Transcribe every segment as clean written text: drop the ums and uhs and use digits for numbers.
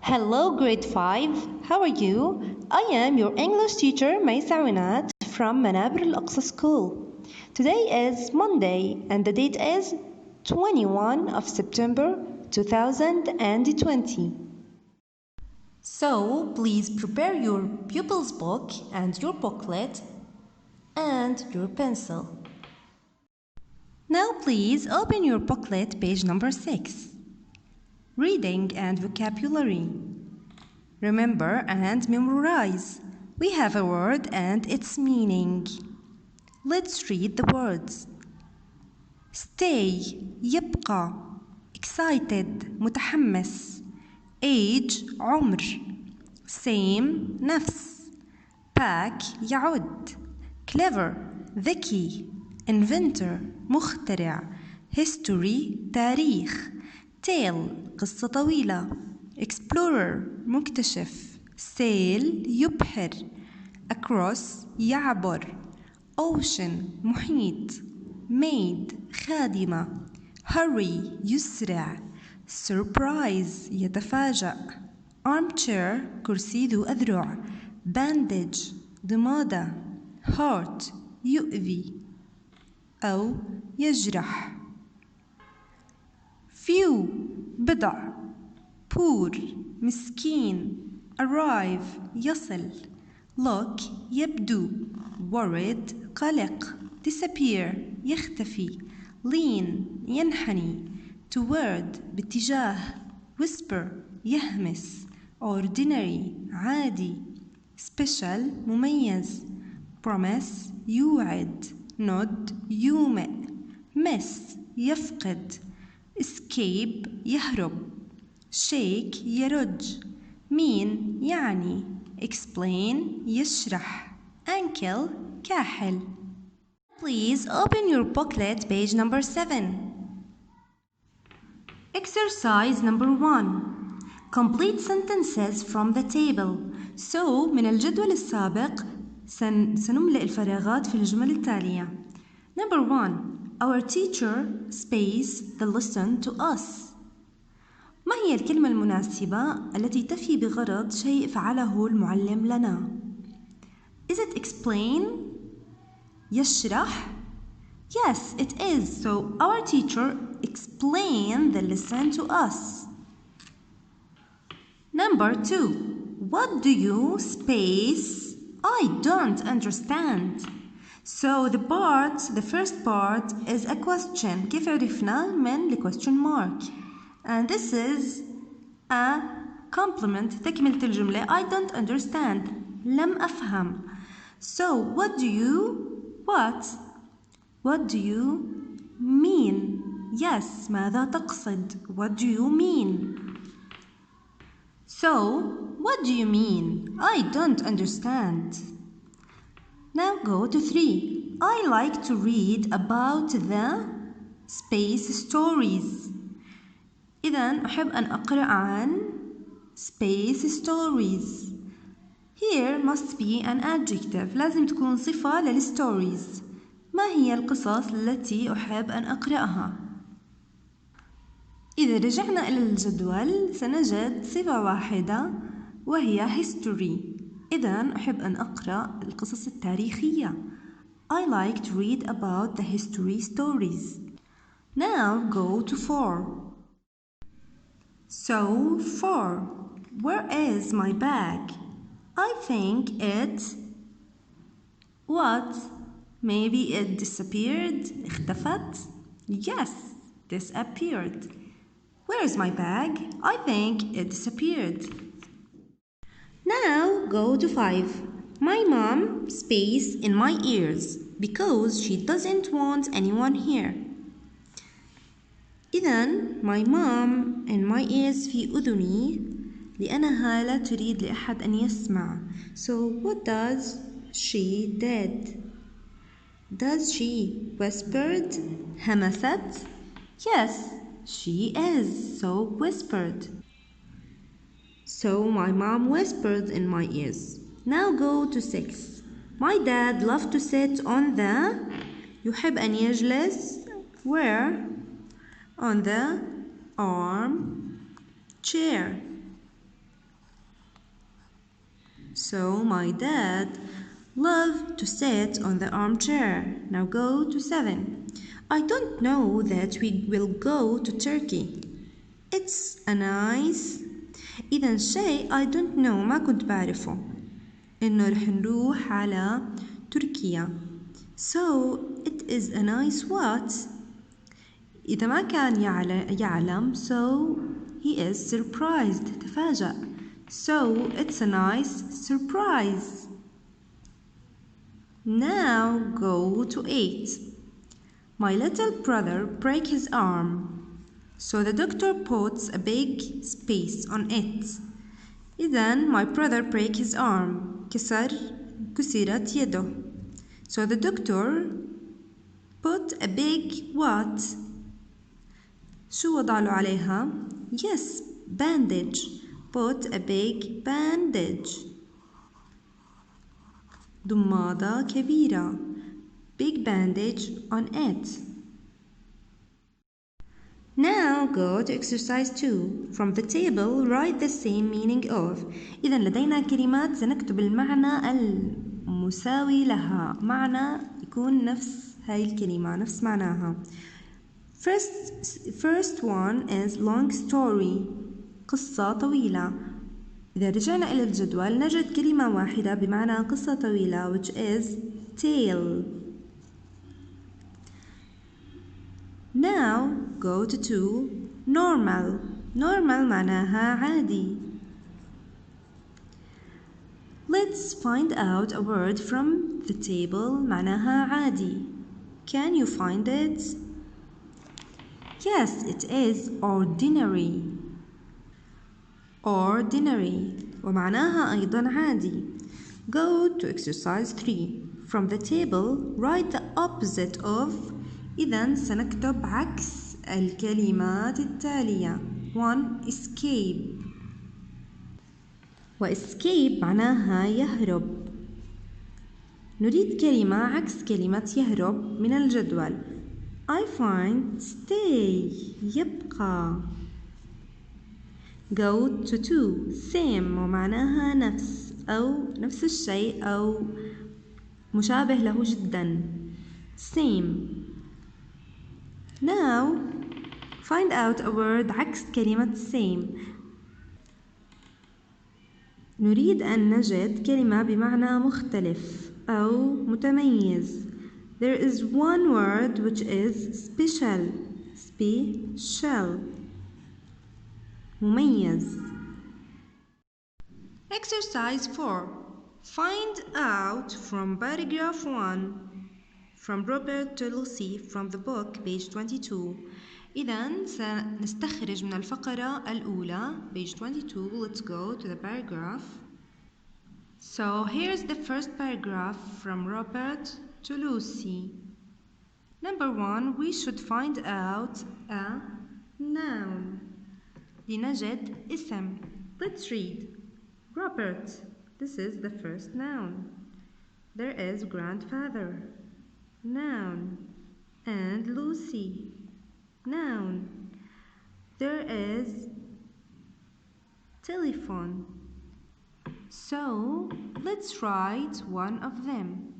Hello, grade 5. How are you? I am your English teacher, Owainat from Manabir Al-Aqsa School. Today is Monday and the date is 21 of September 2020. So, please prepare your pupil's book and your booklet and your pencil. Now please open your booklet, page number 6. Reading and vocabulary. Remember and memorize. We have a word and its meaning. Let's read the words. Stay, يبقى. Excited, متحمس. Age, عمر. Same, نفس. Pack, يعد. Clever, ذكي. Inventor, مخترع. History, تاريخ. Tale, قصة طويلة. Explorer, مكتشف. Sail, يبحر. Across, يعبر. Ocean, محيط. Maid, خادمة. Hurry, يسرع. Surprise, يتفاجأ. Armchair, كرسي ذو أذرع. Bandage, ضمادة. Heart, يؤذي أو يجرح. Few, بضع. Poor, مسكين. Arrive, يصل. Look, يبدو. Worried, قلق. Disappear, يختفي. Lean, ينحني. Toward, باتجاه. Whisper, يهمس. Ordinary, عادي. Special, مميز. Promise, يوعد. Nod, يومئ. Miss, يفقد. Escape, يهرب. Shake, يرج. Mean, يعني. Explain, يشرح. Ankle, كاحل. Please open your booklet, page number 7. Exercise number 1. Complete sentences from the table. So, من الجدول السابق سنملئ الفراغات في الجمل التالية. Number 1. Our teacher space the lesson to us. ما هي الكلمة المناسبة التي تفي بغرض شيء فعله المعلم لنا؟ Is it explain? يشرح? Yes, it is. So our teacher explained the lesson to us. Number 2. What do you space? I don't understand. So the first part is a question. كيف عرفنا من question mark? And this is a complement. تكملة الجملة. I don't understand. لم أفهم. So what do you mean? Yes, ماذا تقصد? What do you mean? So, what do you mean? I don't understand. Now go to 3. I like to read about the space stories. إذن أحب أن أقرأ عن space stories. Here must be an adjective. لازم تكون صفة للstories. ما هي القصص التي أحب أن أقرأها؟ إذا رجعنا إلى الجدول سنجد صفة واحدة وهي history. إذن أحب أن أقرأ القصص التاريخية. I like to read about the history stories. Now go to 4. So 4. Where is my bag? I think it... What? Maybe it disappeared. اختفت? Yes, disappeared. Where is my bag? I think it disappeared. Now go to 5. My mom space in my ears because she doesn't want anyone here. إذن my mom in my ears في أذني لأنها لا تريد لأحد أن يسمع. So what does she did? Does she whispered? همست? Yes, she is. So whispered. So my mom whispered in my ears. Now go to 6. My dad loved to sit on the... يحب أن يجلس where? On the arm chair. So my dad loved to sit on the armchair. Now go to 7. I don't know that we will go to Turkey. It's a nice. إذا شيء I don't know ما كنت بعرفه إنه رح نروح على تركيا. So it is a nice what. إذا ما كان يعلم so he is surprised تفاجأ. So it's a nice surprise. Now go to 8. My little brother break his arm. So the doctor puts a big space on it. إذن my brother break his arm. كسرت يده. So the doctor put a big what? شو وضع له عليها؟ Yes, bandage. Put a big bandage. ضمادة كبيرة. Big bandage on it. Now go to exercise 2. From the table, write the same meaning of. إذا لدينا كلمات سنكتب المعنى المساوي لها. معنى يكون نفس هاي الكلمة نفس معناها. First one is long story. قصة طويلة. إذا رجعنا إلى الجدول نجد كلمة واحدة بمعنى قصة طويلة which is tale. Now go to 2. Normal. Normal معناها عادي. Let's find out a word from the table معناها عادي. Can you find it? Yes, it is ordinary. Ordinary ومعناها أيضا عادي. Go to exercise 3. From the table, write the opposite of. إذن سنكتب عكس الكلمات التالية. 1. Escape. وescape معناها يهرب. نريد كلمة عكس كلمة يهرب من الجدول. I find stay يبقى. Go to 2. Same ومعناها نفس أو نفس الشيء أو مشابه له جدا. Same. Now find out a word عكس كلمة same. نريد أن نجد كلمة بمعنى مختلف أو متميز. There is one word which is special. Special. مميز. Exercise 4. Find out from paragraph 1. From Robert to Lucy from the book page 22. إذن سنستخرج من الفقرة الأولى page 22. Let's go to the paragraph. So here's the first paragraph from Robert to Lucy. Number 1. We should find out a noun. لنجد اسم. Let's read. Robert. This is the first noun. There is grandfather. Noun. And Lucy. Noun. There is telephone. So let's write one of them.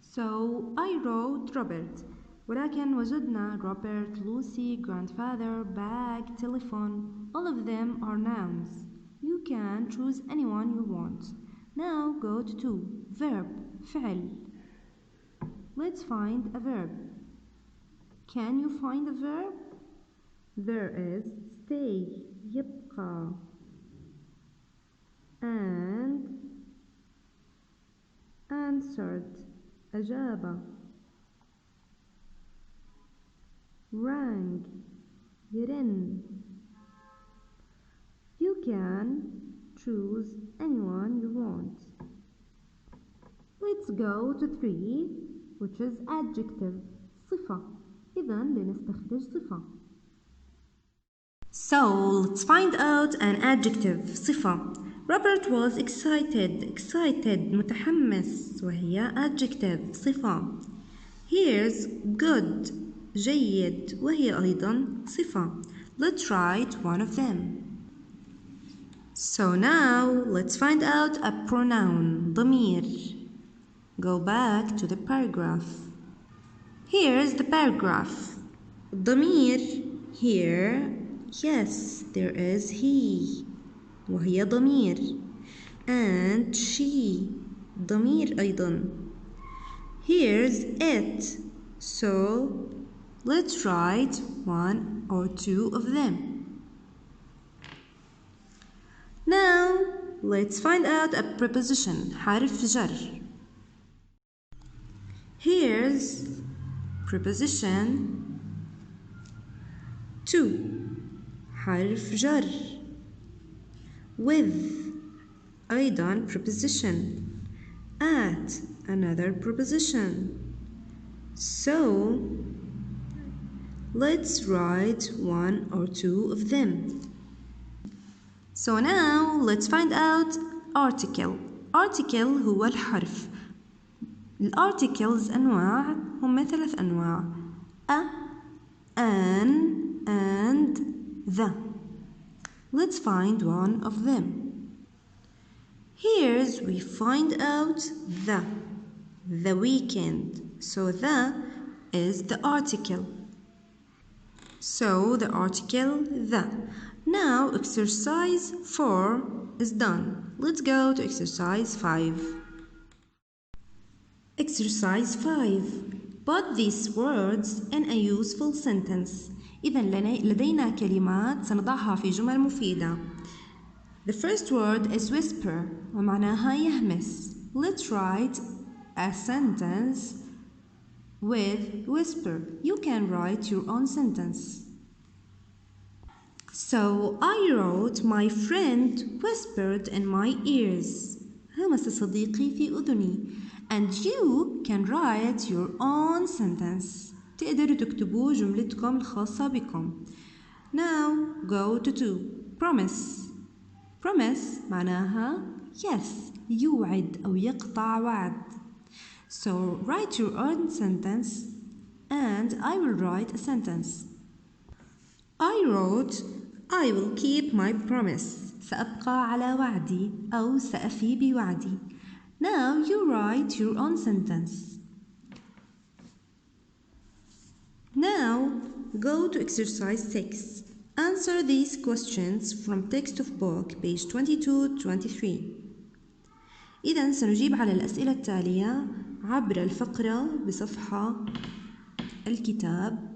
So I wrote Robert. ولكن وجدنا Robert, Lucy, grandfather, bag, telephone. All of them are nouns. You can choose anyone you want. Now go to 2. Verb. فعل. Let's find a verb. Can you find a verb? There is stay. يبقى. And answered. أجاب. Rang. يرن. You can choose anyone you want. Let's go to 3, which is adjective. صفة. إذن لنستخرج صفة. So let's find out an adjective. صفة. Robert was excited. متحمس وهي adjective. صفة. Here's good. جيد وهي أيضا صفة. Let's write one of them. So now let's find out a pronoun, ضمير. Go back to the paragraph. Here's the paragraph. ضمير here, yes, there is he. وهي ضمير. And she, ضمير أيضا. Here's it. So let's write one or two of them. Now let's find out a preposition, حرف جر. Here's preposition to, حرف جر. With, أيضا preposition. At, another preposition. So let's write one or two of them. So now let's find out article. Article هو الحرف. الارticles أنواع هم 3 أنواع. A, an, and the. Let's find one of them. Here's we find out the weekend. So the is the article. So the article the. Now exercise 4 is done. Let's go to exercise 5. Exercise 5. Put these words in a useful sentence. إذا لدينا كلمات سنضعها في جمل مفيدة. The first word is whisper ومعناها يهمس. Let's write a sentence with whisper. You can write your own sentence. So I wrote, my friend whispered in my ears. همس صديقي في أذني. And you can write your own sentence. تقدروا تكتبوا جملتكم الخاصة بكم. Now go to 2. Promise. Promise معناها yes, يوعد أو يقطع وعد. So write your own sentence and I will write a sentence. I wrote, I will keep my promise. سأبقى على وعدي أو سأفي بوعدي. Now you write your own sentence. Now go to exercise 6. Answer these questions from text of book page 22-23. إذن سنجيب على الأسئلة التالية عبر الفقرة بصفحة الكتاب.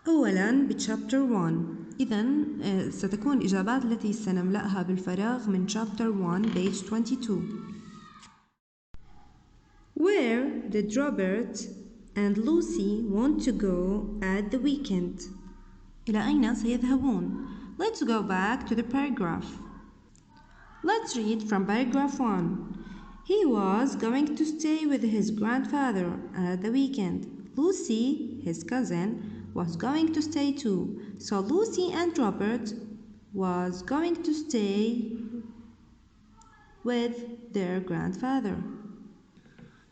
أولاً بchapter 1. إذن ستكون الإجابات التي سنملأها بالفراغ من chapter 1 page 22. Where did Robert and Lucy want to go at the weekend? إلى أين سيذهبون? Let's go back to the paragraph. Let's read from paragraph 1. He was going to stay with his grandfather at the weekend. Lucy, his cousin, was going to stay too. So Lucy and Robert was going to stay with their grandfather.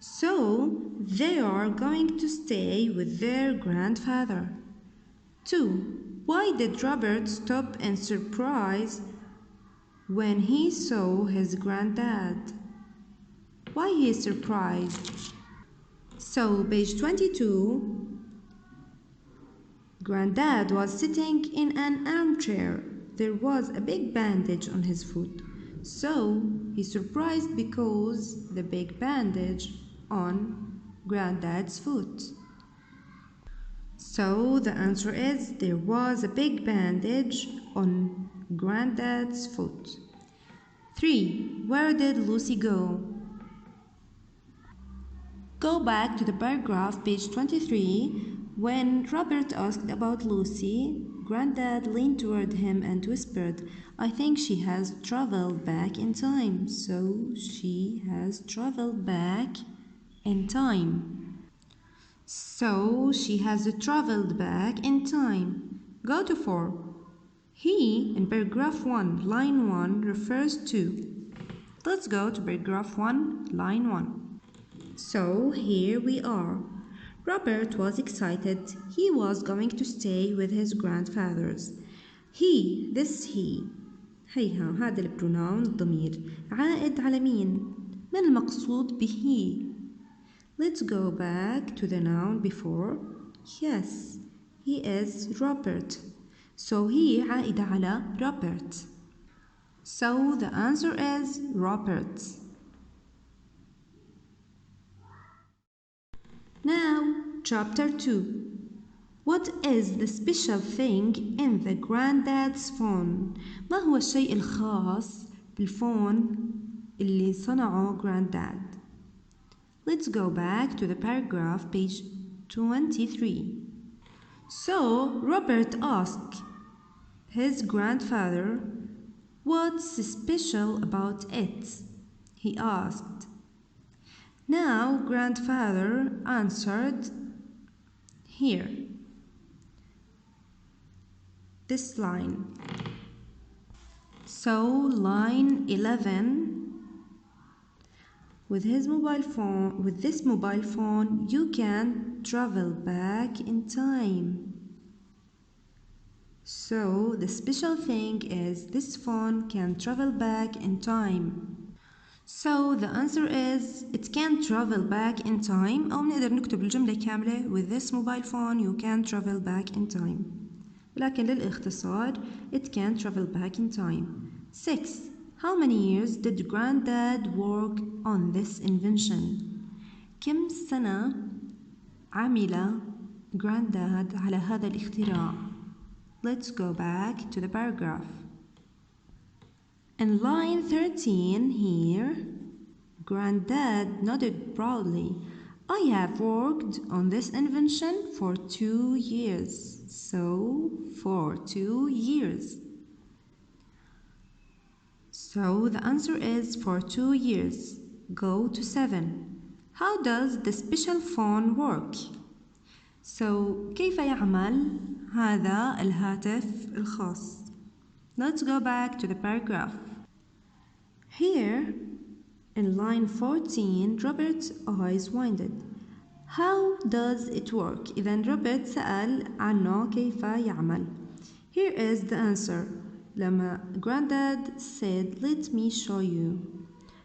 So they are going to stay with their grandfather. 2. Why did Robert stop in surprise when he saw his granddad? Why he is surprised? So page 22. Granddad was sitting in an armchair. There was a big bandage on his foot. So he's surprised because the big bandage on Granddad's foot. So the answer is there was a big bandage on Granddad's foot. 3. Where did Lucy go? Go back to the paragraph, page 23. When Robert asked about Lucy, Granddad leaned toward him and whispered, I think she has traveled back in time. So she has traveled back in time. So she has traveled back in time. Go to 4. He in paragraph 1, line 1 refers to. Let's go to paragraph 1, line 1. So here we are. Robert was excited. He was going to stay with his grandfathers. he this he هيها هذا البروناون الضمير عائد على مين؟ من المقصود به؟ Let's go back to the noun before. Yes, he is Robert. So he عائدة على Robert. So the answer is Robert. Now, chapter 2. What is the special thing in the granddad's phone? ما هو الشيء الخاص بالفون اللي صنعه granddad? Let's go back to the paragraph, page 23. So, Robert asked his grandfather, what's special about it? He asked. Now, grandfather answered here. This line. So, line 11. With this mobile phone, you can travel back in time. So, the special thing is this phone can travel back in time. So, the answer is it can travel back in time. أو نقدر نكتب الجملة كاملة with this mobile phone you can travel back in time. لكن للاختصار it can travel back in time. 6. How many years did granddad work on this invention? كم سنة عمل granddad على هذا الاختراع? Let's go back to the paragraph. In line 13 here, granddad nodded proudly. I have worked on this invention for 2 years. So, for 2 years. So, the answer is for 2 years. Go to 7. How does the special phone work? So, كيف يعمل هذا الهاتف الخاص? Let's go back to the paragraph. Here, in line 14, Robert's eyes widened. How does it work? إذن روبرت سأل عنه كيف يعمل. Here is the answer. لما granddad said, let me show you.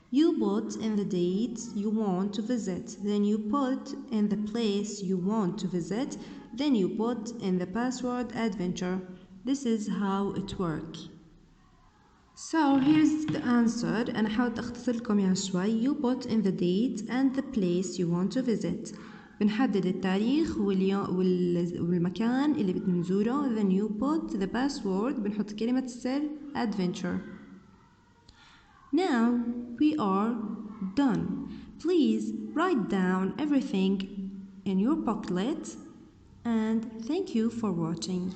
You put in the date you want to visit, then you put in the place you want to visit, then you put in the password adventure. This is how it works. So here's the answer. أنا حاولت أختصر لكم إياها شوي. You put in the date and the place you want to visit. بنحدد التاريخ والمكان اللي بدنا نزوره. Then you put the password. بنحط كلمة السر adventure. Now we are done. Please write down everything in your booklet and thank you for watching.